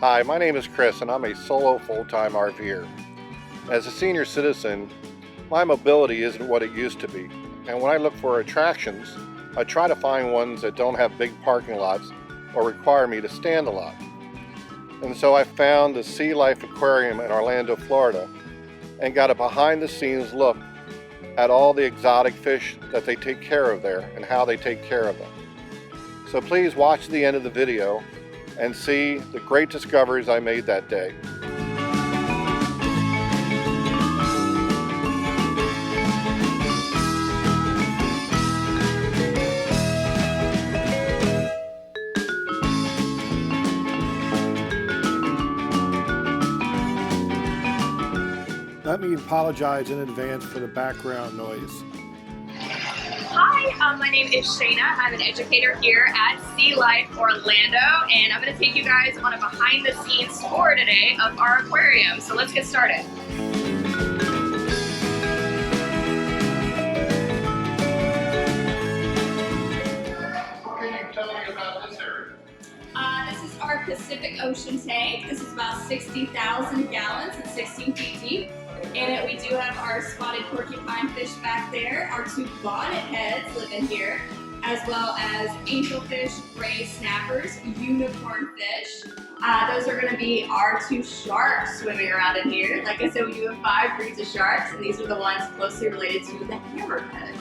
Hi, my name is Chris and I'm a solo full-time RVer. As a senior citizen, my mobility isn't what it used to be, and when I look for attractions, I try to find ones that don't have big parking lots or require me to stand a lot. And so I found the Sea Life Aquarium in Orlando, Florida, and got a behind-the-scenes look at all the exotic fish that they take care of there and how they take care of them. So please watch the end of the video and see the great discoveries I made that day. Let me apologize in advance for the background noise. Hi, my name is Shayna. I'm an educator here at Sea Life Orlando, and I'm going to take you guys on a behind-the-scenes tour today of our aquarium. So let's get started. What can you tell me about this area? This is our Pacific Ocean tank. This is about 60,000 gallons and 16 feet deep. In it, we do have our spotted porcupine fish back there. Our two bonnet heads live in here, as well as angelfish, gray snappers, unicorn fish. Those are going to be our two sharks swimming around in here. Like I said, we do have 5 breeds of sharks, and these are the ones closely related to the hammerhead.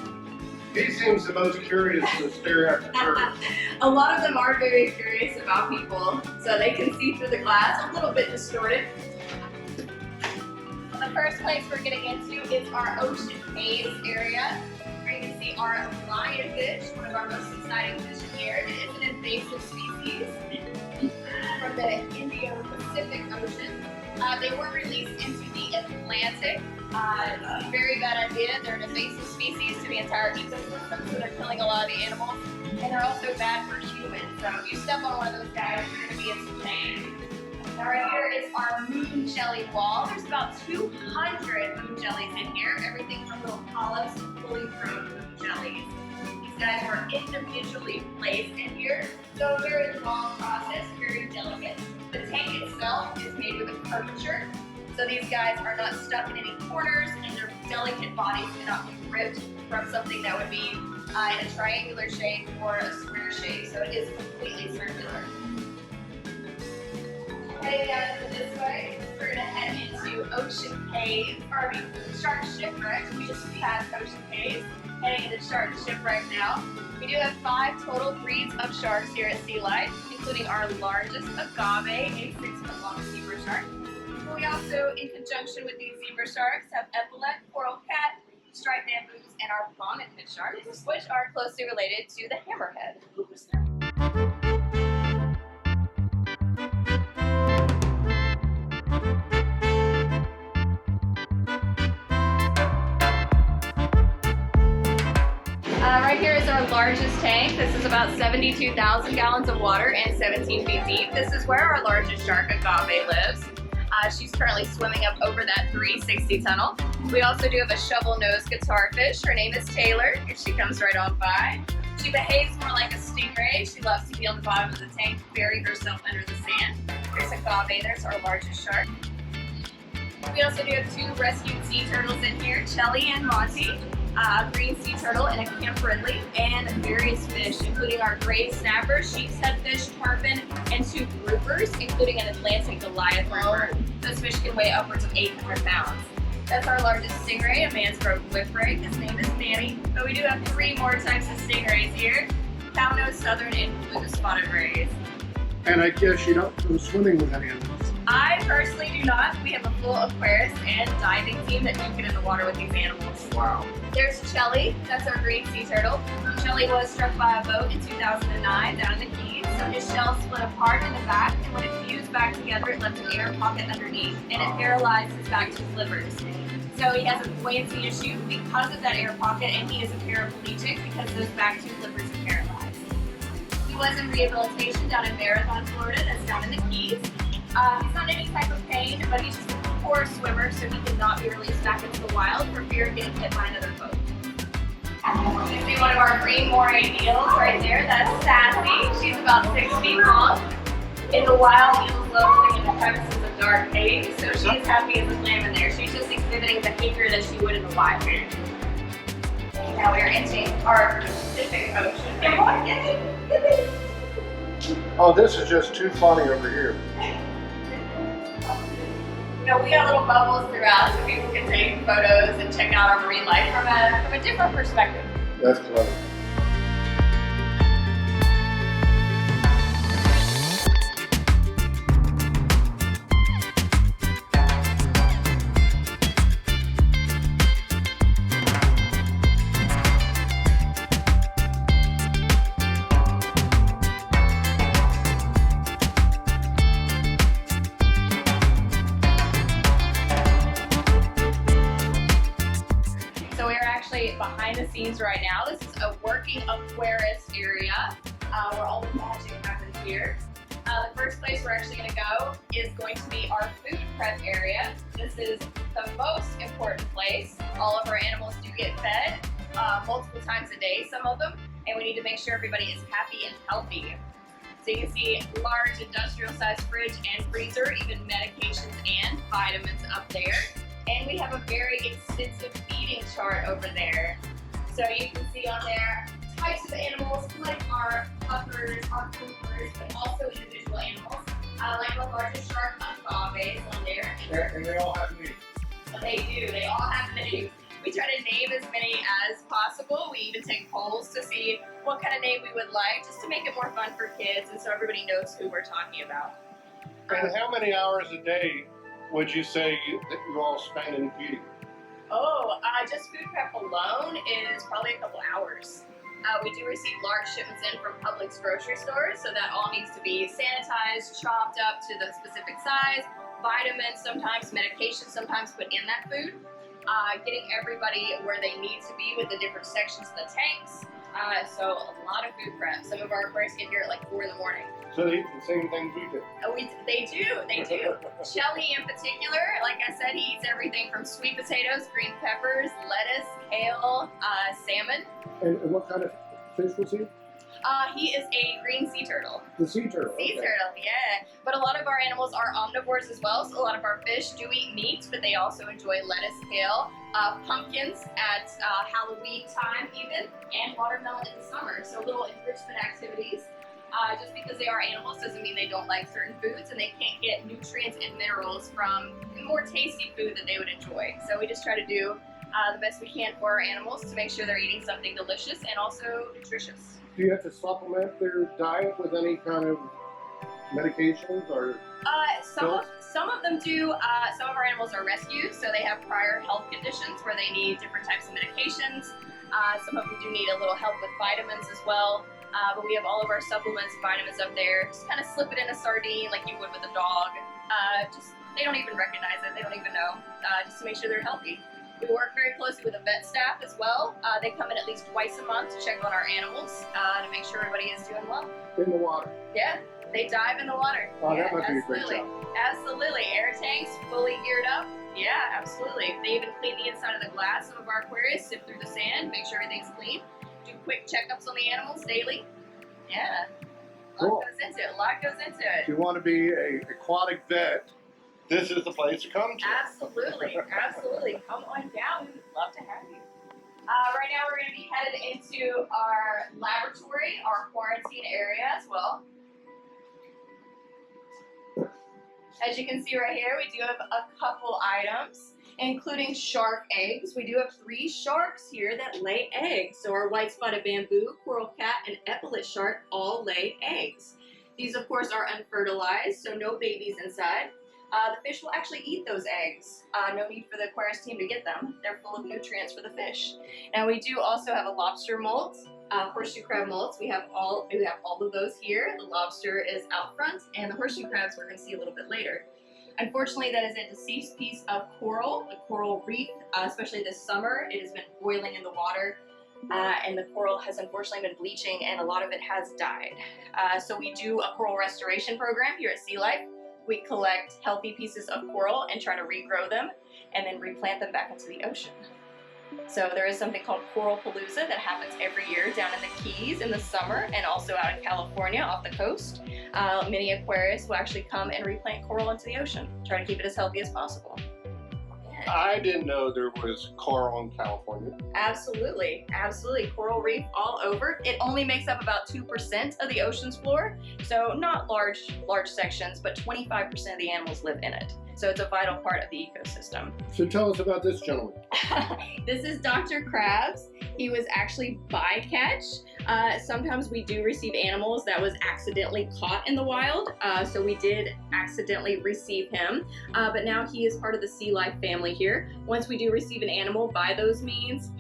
He seems the most curious to stare at the turtle. A lot of them are very curious about people, so they can see through the glass, a little bit distorted. The first place we're getting into is our ocean haze area, where you can see our lionfish, one of our most exciting fish in here. It is an invasive species from the Indo-Pacific Ocean. They were released into the Atlantic. Very bad idea. They're an invasive species to the entire ecosystem, so they're killing a lot of the animals. And they're also bad for humans. So if you step on one of those guys, you're going to be in some pain. Now right here is our moon jelly wall. There's about 200 moon jellies in here. Everything from little polyps to fully grown moon jellies. These guys are individually placed in here. So a very long process, very delicate. The tank itself is made with a curvature. So these guys are not stuck in any corners, and their delicate bodies cannot be ripped from something that would be in a triangular shape or a square shape. So it is completely circular. Heading down to this way, we're going to head into Ocean Cave, or Shark Shipwreck. We just passed Ocean Cave, heading into Shark Shipwreck now. We do have 5 total breeds of sharks here at Sea Life, including our largest agave, a 6-foot-long zebra shark. We also, in conjunction with these zebra sharks, have epaulet, coral cat, striped bamboos, and our bonnethead sharks, which are closely related to the hammerhead. Right here is our largest tank. This is about 72,000 gallons of water and 17 feet deep. This is where our largest shark, agave, lives. She's currently swimming up over that 360 tunnel. We also do have a shovel-nosed guitarfish. Her name is Taylor, and she comes right on by. She behaves more like a stingray. She loves to be on the bottom of the tank, bury herself under the sand. There's agave, there's our largest shark. We also do have 2 rescued sea turtles in here, Chelly and Monty. A green sea turtle and a camp ridley, and various fish, including our gray snapper, sheep's head fish, tarpon, and 2 groupers, including an Atlantic Goliath grouper. Those fish can weigh upwards of 800 pounds. That's our largest stingray, a mangrove whipwray. His name is Manny. But we do have 3 more types of stingrays here: cow-nosed, southern, and blue spotted rays. And I guess you don't go swimming with any animals. I personally do not. We have a full aquarius and diving team that do get in the water with these animals. Wow. There's Chelly, that's our green sea turtle. Chelly was struck by a boat in 2009 down in the Keys. So his shell split apart in the back, and when it fused back together, it left an air pocket underneath, and it paralyzed his back 2 livers. So he has a buoyancy issue because of that air pocket, and he is a paraplegic because those back 2 livers are paralyzed. He was in rehabilitation down in Marathon, Florida, that's down in the Keys. He's not in any type of pain, but he's just a poor swimmer, so he cannot be released back into the wild for fear of getting hit by another boat. You see one of our green moray eels right there. That's Sassy. She's about 6 feet long. In the wild, Eels love living in the crevices of dark caves, so she's happy as a clam in there. She's just exhibiting behavior that she would in the wild. Now we are entering our Pacific Ocean. Come on, get it. Oh, this is just too funny over here. You know, we got little bubbles throughout so people can take photos and check out our marine life from a different perspective. That's clever. Behind the scenes right now. This is a working aquarist area where all the magic happens here. The first place we're actually going to go is going to be our food prep area. This is the most important place. All of our animals do get fed multiple times a day, some of them, and we need to make sure everybody is happy and healthy. So you can see large industrial sized fridge and freezer, even medications and vitamins up there. And we have a very extensive feeding chart over there. So you can see on there types of animals like our puffers, our coopers, but also individual animals. Like our largest shark agaves on there. And they all have meat. They do, they all have names. We try to name as many as possible. We even take polls to see what kind of name we would like, just to make it more fun for kids and so everybody knows who we're talking about. And how many hours a day would you say that you all spend in feeding? Oh, just food prep alone is probably a couple hours. We do receive large shipments in from Publix grocery stores, so that all needs to be sanitized, chopped up to the specific size, vitamins sometimes, medications sometimes put in that food, getting everybody where they need to be with the different sections of the tanks. So a lot of food prep. Some of our aquarists get here at like 4 in the morning. So they eat the same things we do. They do. Shelly in particular, like I said, he eats everything from sweet potatoes, green peppers, lettuce, kale, salmon. And what kind of fish was he? He is a green sea turtle. The sea turtle. Sea turtle, yeah. But a lot of our animals are omnivores as well, so a lot of our fish do eat meat, but they also enjoy lettuce, kale, pumpkins at Halloween time even, and watermelon in the summer. So little enrichment activities. Just because they are animals doesn't mean they don't like certain foods and they can't get nutrients and minerals from more tasty food that they would enjoy. So we just try to do the best we can for our animals to make sure they're eating something delicious and also nutritious. Do you have to supplement their diet with any kind of medications or? Some of them do. Some of our animals are rescued, so they have prior health conditions where they need different types of medications. Some of them do need a little help with vitamins as well. But we have all of our supplements and vitamins up there. Just kind of slip it in a sardine like you would with a dog. They don't even recognize it. They don't even know. Just to make sure they're healthy. We work very closely with the vet staff as well. They come in at least twice a month to check on our animals to make sure everybody is doing well. In the water. Yeah, they dive in the water. Oh, yeah, that must be a great job. Absolutely. Air tanks fully geared up. Yeah, absolutely. They even clean the inside of the glass. Some of our aquariums sift through the sand, make sure everything's clean. Do quick checkups on the animals daily. Yeah. A lot goes into it. If you want to be an aquatic vet, this is the place to come to. Absolutely. Come on down. We would love to have you. Right now we're going to be headed into our laboratory, our quarantine area as well. As you can see right here, we do have a couple items, including shark eggs. We do have 3 sharks here that lay eggs. So our white-spotted bamboo, coral cat, and epaulet shark all lay eggs. These, of course, are unfertilized, so no babies inside. The fish will actually eat those eggs. No need for the aquarius team to get them. They're full of nutrients for the fish. Now we do also have a lobster molt, horseshoe crab molts. We have all of those here. The lobster is out front, and the horseshoe crabs we're going to see a little bit later. Unfortunately, that is a deceased piece of coral, the coral reef, especially this summer. It has been boiling in the water, and the coral has unfortunately been bleaching, and a lot of it has died. So we do a coral restoration program here at Sea Life. We collect healthy pieces of coral and try to regrow them and then replant them back into the ocean. So there is something called Coral Palooza that happens every year down in the Keys in the summer and also out in California off the coast. Many aquarists will actually come and replant coral into the ocean, try to keep it as healthy as possible. I didn't know there was coral in California. Absolutely, absolutely. Coral reef all over. It only makes up about 2% of the ocean's floor, so not large sections, but 25% of the animals live in it. So it's a vital part of the ecosystem. So tell us about this gentleman. This is Dr. Krabs. He was actually bycatch. Sometimes we do receive animals that was accidentally caught in the wild, so we did accidentally receive him, but now he is part of the sea life family here. Once we do receive an animal by those means,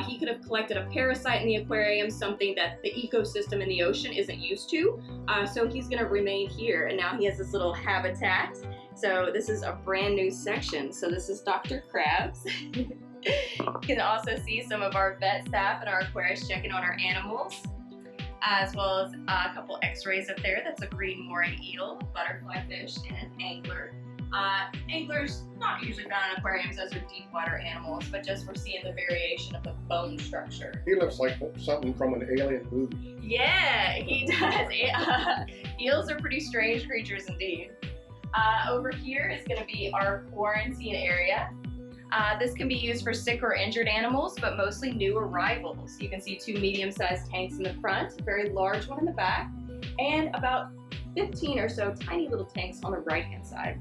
he could have collected a parasite in the aquarium, something that the ecosystem in the ocean isn't used to, so he's going to remain here, and now he has this little habitat. So this is a brand new section. So this is Dr. Krabs. You can also see some of our vet staff and our aquarists checking on our animals, as well as a couple x-rays up there. That's a green moray eel, butterfly fish, and an angler. Anglers not usually found in aquariums as are deep water animals, but just for seeing the variation of the bone structure. He looks like something from an alien movie. Yeah, he does. Eels are pretty strange creatures indeed. Over here is going to be our quarantine area. This can be used for sick or injured animals, but mostly new arrivals. You can see 2 medium-sized tanks in the front, a very large one in the back, and about 15 or so tiny little tanks on the right-hand side.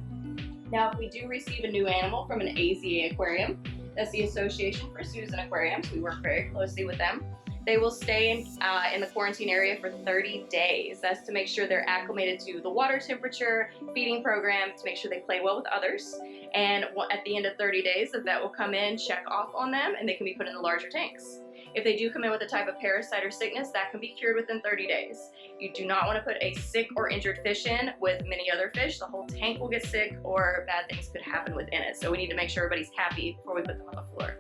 Now, if we do receive a new animal from an AZA aquarium, that's the Association for Zoos and Aquariums, we work very closely with them, they will stay in the quarantine area for 30 days. That's to make sure they're acclimated to the water temperature, feeding program, to make sure they play well with others. And at the end of 30 days, the vet will come in, check off on them, and they can be put in the larger tanks. If they do come in with a type of parasite or sickness, that can be cured within 30 days. You do not want to put a sick or injured fish in with many other fish. The whole tank will get sick or bad things could happen within it. So we need to make sure everybody's happy before we put them on the floor.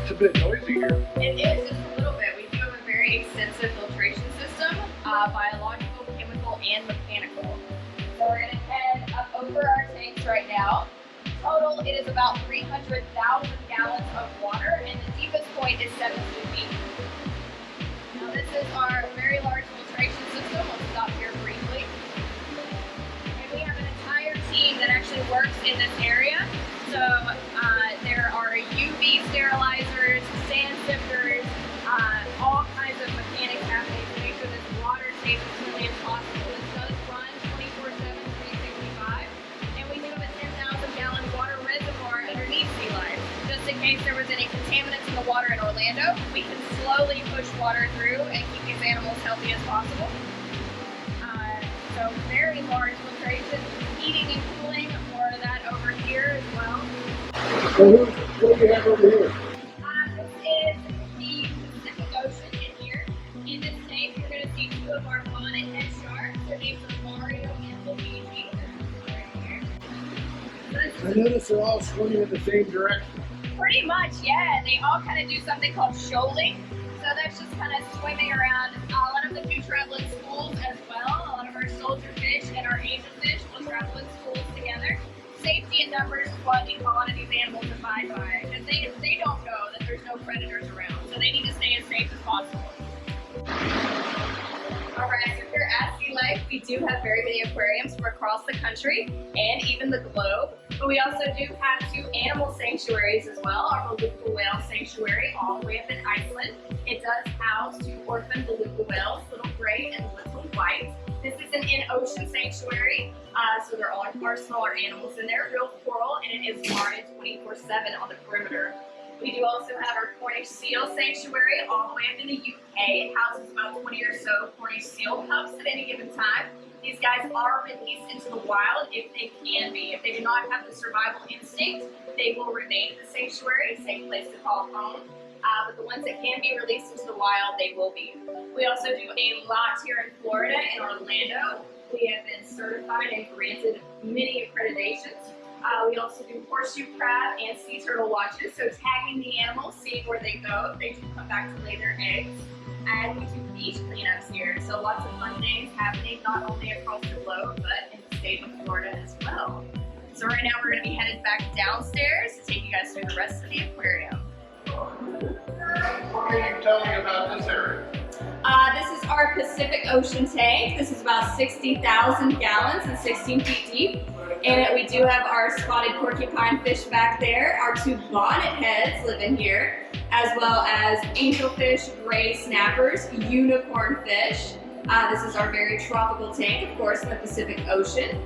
It's a bit noisy here. It is, just a little bit. We do have a very extensive filtration system, biological, chemical, and mechanical. So we're going to head up over our tanks right now. Total, it is about 300,000 gallons of water, and the deepest point is 17 feet. Now this is our very large filtration system. We'll stop here briefly. And we have an entire team that actually works in this area. So there are UV sterilizers, sand sifters, all kinds of mechanics happening to make sure this water stays as clean as possible. This does run 24/7, 365, and we have a 10,000 gallon water reservoir underneath sea life. Just in case there was any contaminants in the water in Orlando, we can slowly push water through and keep these animals healthy as possible. So very large filtration, heating and cooling, more of that over here as well. So what do you have over here? This is the Pacific Ocean in here. In this tank, you're going to see 2 of our bonnet head sharks. Their names are Mario and Luigi. They're right here. I notice they're all swimming in the same direction. Pretty much, yeah. They all kind of do something called shoaling. So that's just kind of swimming around. A lot of them do travel in schools as well. A lot of our soldier fish and our angel fish will travel in schools together. Safety in numbers is what a lot of these animals abide by, because they don't know that there's no predators around, so they need to stay as safe as possible. Alright, so here at Sea Life, we do have very many aquariums from across the country and even the globe, but we also do have 2 animal sanctuaries as well. Our beluga whale sanctuary all the way up in Iceland. It does house 2 orphan beluga whales, little gray and little white. This is an in-ocean sanctuary, so there are smaller animals in there, real coral, and it is guarded 24/7 on the perimeter. We do also have our Cornish seal sanctuary all the way up in the UK. It houses about 20 or so Cornish seal pups at any given time. These guys are released into the wild if they can be. If they do not have the survival instinct, they will remain in the sanctuary, safe place to call home. But the ones that can be released into the wild, they will be. We also do a lot here in Florida and Orlando. We have been certified and granted many accreditations. We also do horseshoe crab and sea turtle watches, so tagging the animals, seeing where they go, if they do come back to lay their eggs. And we do beach cleanups here, so lots of fun things happening not only across the globe, but in the state of Florida as well. So right now we're going to be headed back downstairs to take you guys through the rest of the aquarium. What can you tell me about this area? This is our Pacific Ocean tank. This is about 60,000 gallons and 16 feet deep. In it, we do have our spotted porcupine fish back there. Our 2 bonnet heads live in here, as well as angelfish, gray snappers, unicorn fish. This is our very tropical tank, of course, in the Pacific Ocean.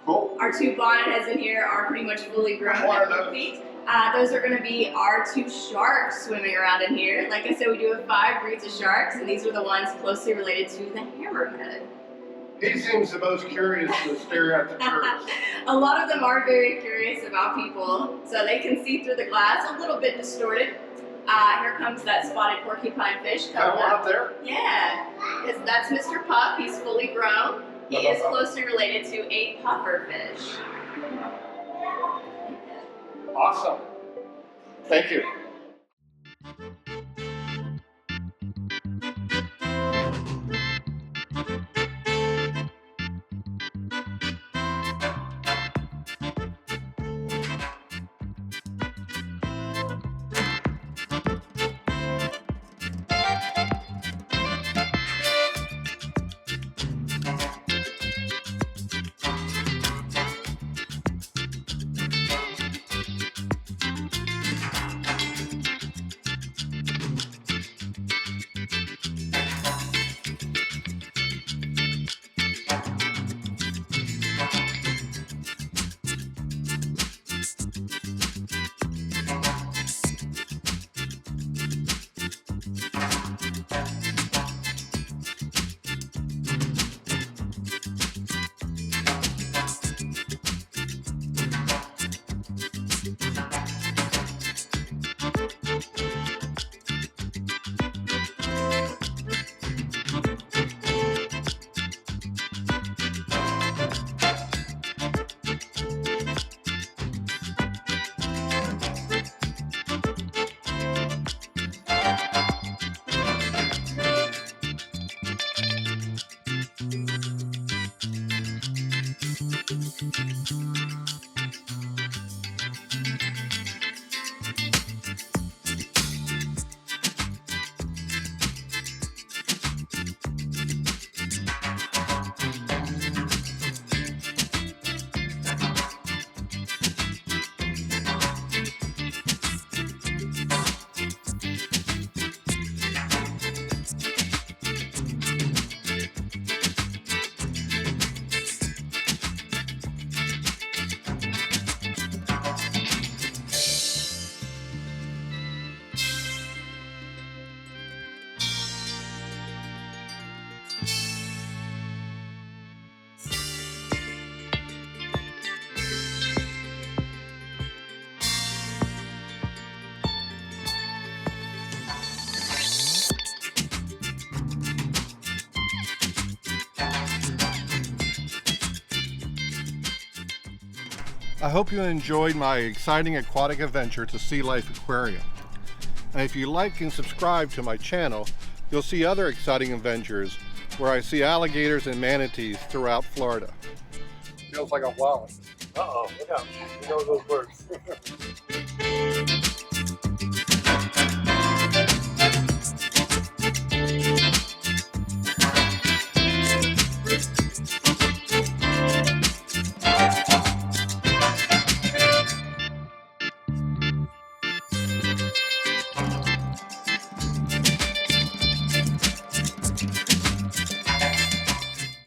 Cool. Our 2 bonnet heads in here are pretty much fully grown What are at those? feet. Those are going to be our 2 sharks swimming around in here. Like I said, we do have 5 breeds of sharks, and these are the ones closely related to the hammerhead. He seems the most curious to stare at the tourists. A lot of them are very curious about people, so they can see through the glass, a little bit distorted. Here comes that spotted porcupine fish That coming one up. up there? Yeah, that's Mr. Puff. He's fully grown. He is closely related to a puffer fish. Awesome. Thank you. I hope you enjoyed my exciting aquatic adventure to Sea Life Aquarium. And if you like and subscribe to my channel, you'll see other exciting adventures where I see alligators and manatees throughout Florida. Feels like a wallet. Uh-oh, look out. You know those words.